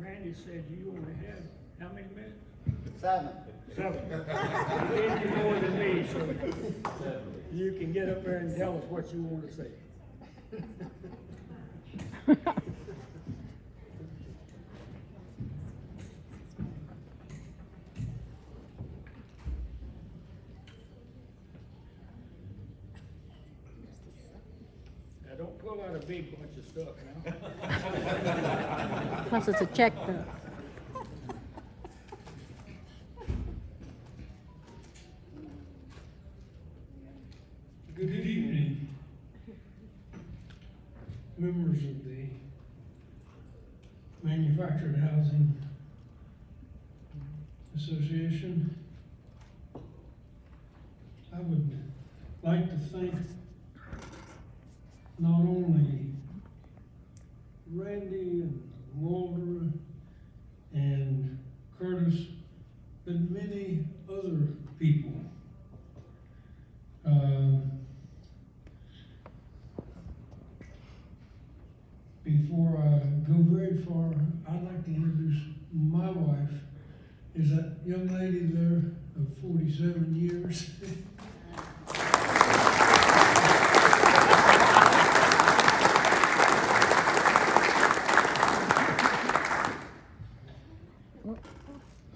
Randy said you only had, how many minutes? 7. 7. You gave me more than me, so you can get up there and tell us what you want to say. Now, don't pull out a big bunch of stuff now. Plus it's a checkbook. Good evening, members of the Manufactured Housing Association. I would like to thank not only Randy and Walter and Curtis, but many other people. Before I go very far, I'd like to introduce my wife. Is that young lady there of 47 years?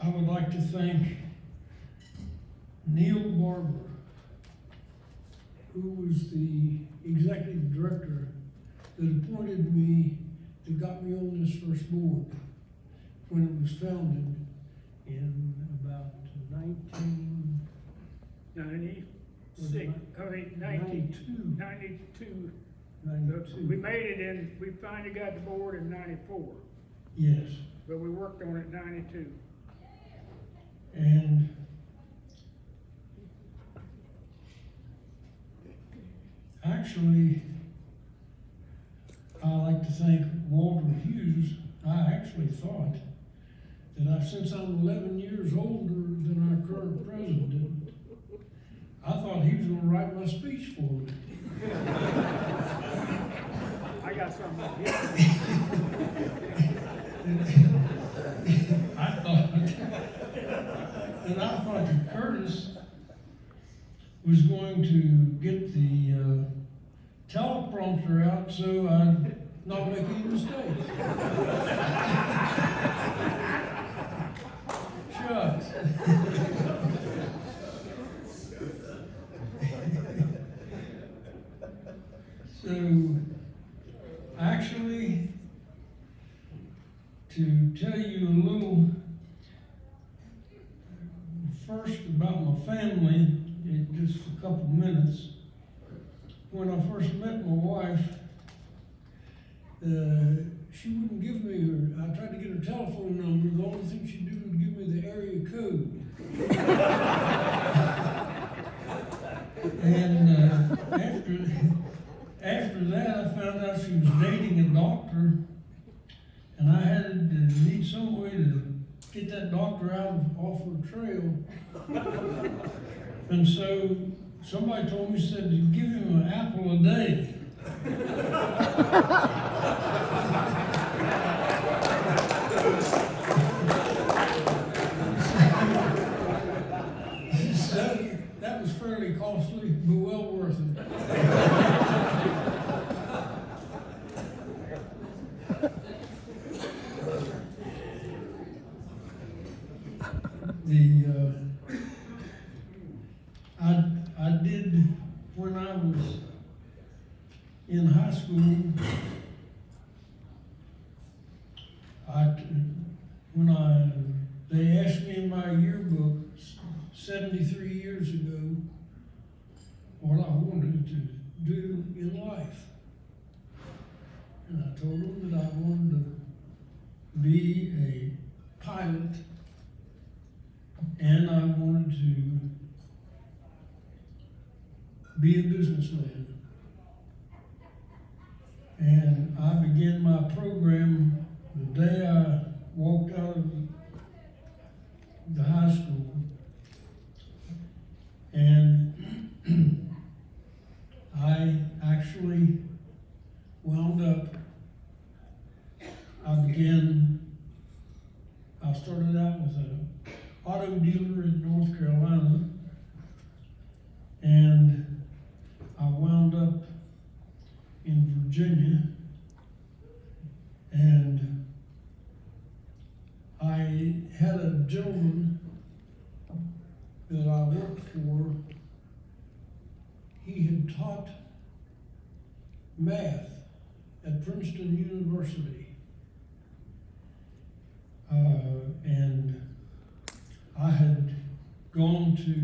I would like to thank Neil Barber, who was the executive director that appointed me, that got me on this first board when it was founded in about 96, I mean, 92. 92. We made it in, we finally got the board in 94, Yes, but we worked on it 92. and actually, I like to thank Walter Hughes. I actually thought that since I'm 11 years older than our current president, I thought he was going to write my speech for me. I got something up here. I thought that Curtis was going to get the teleprompter out so I'd not make any mistakes. Shucks. So, actually, to tell you a little first about my family, in just a couple minutes. When I first met my wife, she wouldn't give me I tried to get her telephone number. The only thing she'd do was give me the area code. And after that, I found out she was dating a doctor, and I had to need some way to get that doctor off her trail. And so somebody told me, said, you give him an apple a day. So that was fairly costly, but well worth it. I did, when I was in high school, they asked me in my yearbook 73 years ago what I wanted to do in life. And I told them that I wanted to be a pilot, and I wanted to be a businessman. And I began my program the day I walked out of the high school. And I actually wound up, I began started out with an auto dealer in North Carolina, and I wound up in Virginia, and I had a gentleman that I worked for. He had taught math at Princeton University. And I had gone to,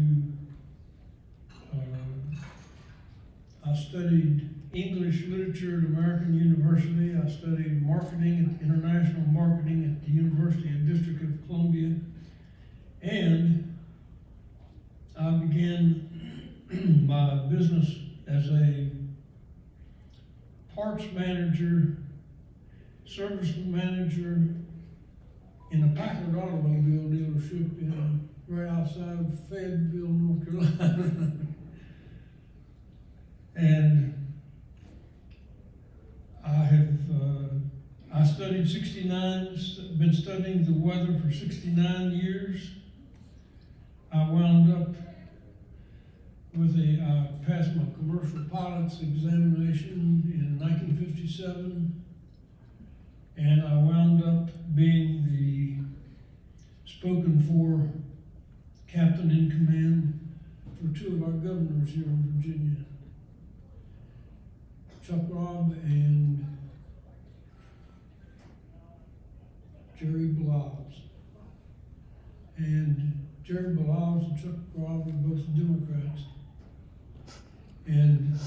I studied English literature at American University. I studied marketing, international marketing at the University of District of Columbia. And I began my business as a parts manager, service manager in a Packard automobile dealership right outside of Fayetteville, North Carolina. And I studied 69, been studying the weather for 69 years. I wound up with I passed my commercial pilot's examination in 1957, and I wound up being the spoken for captain in command for two of our governors here in Virginia, Chuck Robb and Jerry Blavs. And Jerry Blavs and Chuck Robb were both Democrats. And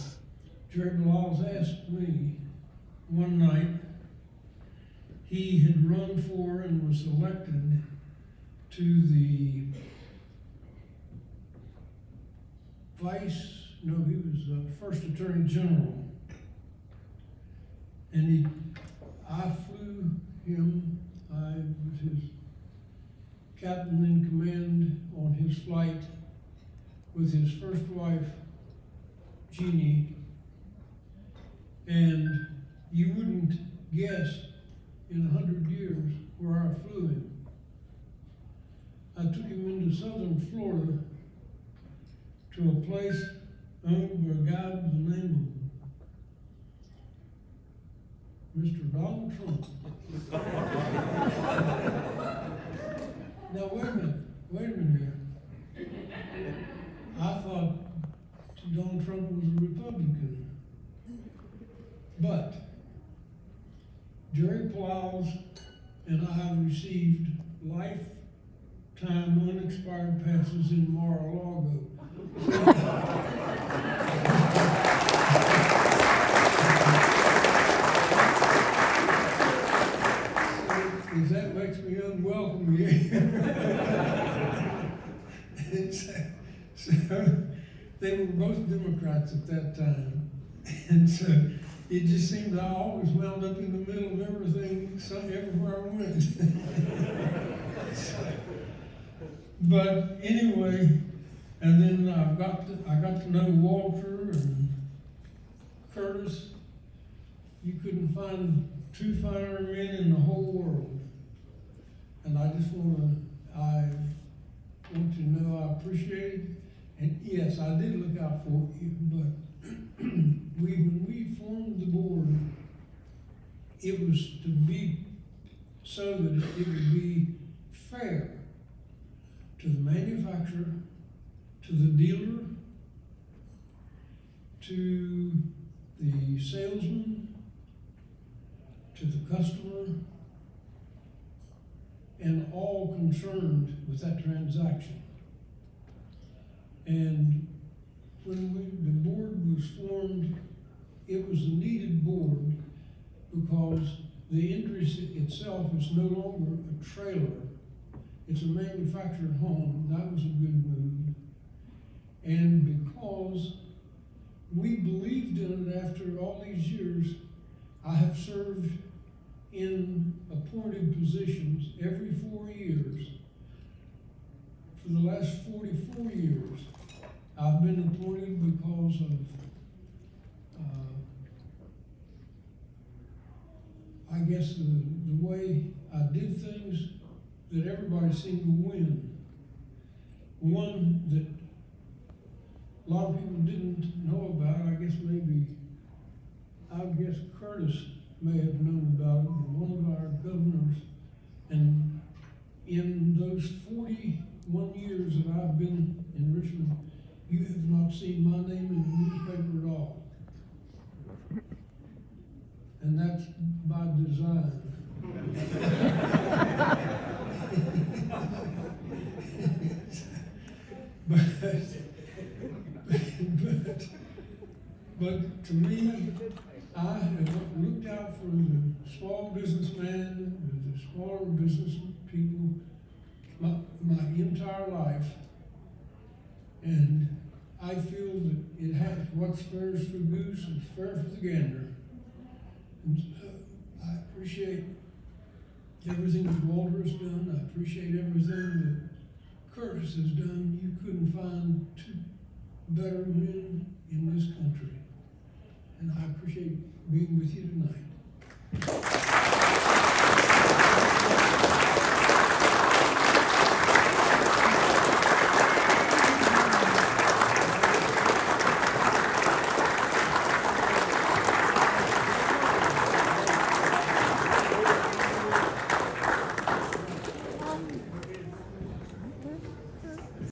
Jerry Blavs asked me one night, he had run for and was elected to the he was first Attorney General. And I flew him, I was his captain in command on his flight with his first wife, Jeannie, and you wouldn't guess in 100 years where I flew him. I took him into southern Florida to a place owned by a guy with the name of Mr. Donald Trump. Now wait a minute here. I thought Donald Trump was a Republican. But Jerry Plows and I received lifetime unexpired passes in Mar-a-Lago. If that makes me unwelcome so they were both Democrats at that time. And so it just seemed I always wound up in the middle of everything, everywhere I went. But anyway, and then I got to know Walter and Curtis. You couldn't find two finer men in the whole world. And I just want you to know I appreciate it. And yes, I did look out for you, but when we formed the board, it was to be so that it would be fair to the manufacturer, to the dealer, to the salesman, to the customer, and all concerned with that transaction. And when the board was formed, it was a needed board because the interest itself is no longer a trailer. It's a manufactured home. That was a good move. And because we believed in it after all these years, I have served in appointed positions every 4 years. For the last 44 years, I've been appointed because of, I guess, the way I did things that everybody seemed to win. One that a lot of people didn't know about, I guess Curtis may have known about it, but one of our governors, and in those 41 years that I've been in Richmond, you have not seen my name in the newspaper at all. And that's by design. but to me, I have looked out for the small businessman, the smaller business people, my entire life, and I feel that it has what's fair is for the goose is fair for the gander. And I appreciate everything that Walter has done. I appreciate everything that Curtis has done. You couldn't find two better men in this country. And I appreciate being with you tonight.